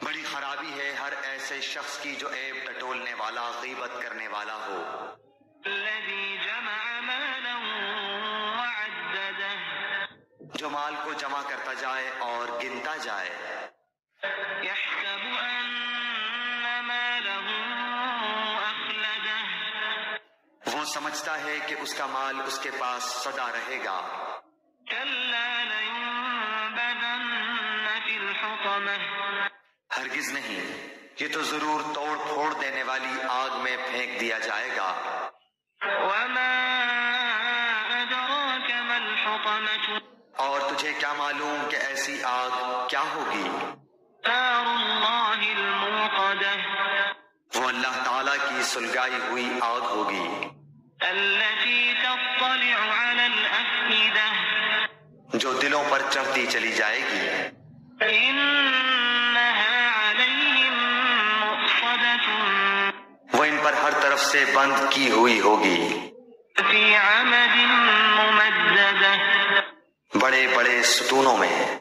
بڑی خرابی ہے ہر ایسے شخص کی جو عیب ٹٹولنے والا، غیبت کرنے والا ہو۔ جو مال کو جمع کرتا جائے اور گنتا جائے۔ وہ سمجھتا ہے کہ اس کا مال اس کے پاس سدا رہے گا۔ ہرگز نہیں، یہ تو ضرور توڑ پھوڑ دینے والی آگ میں پھینک دیا جائے گا۔ اور تجھے کیا معلوم کہ ایسی آگ کیا ہوگی؟ وہ اللہ تعالیٰ کی سلگائی ہوئی آگ ہوگی۔ جو دلوں پر چڑھتی چلی جائے گی۔ وہ ان پر ہر طرف سے بند کی ہوئی ہوگی۔ بڑے بڑے ستونوں میں۔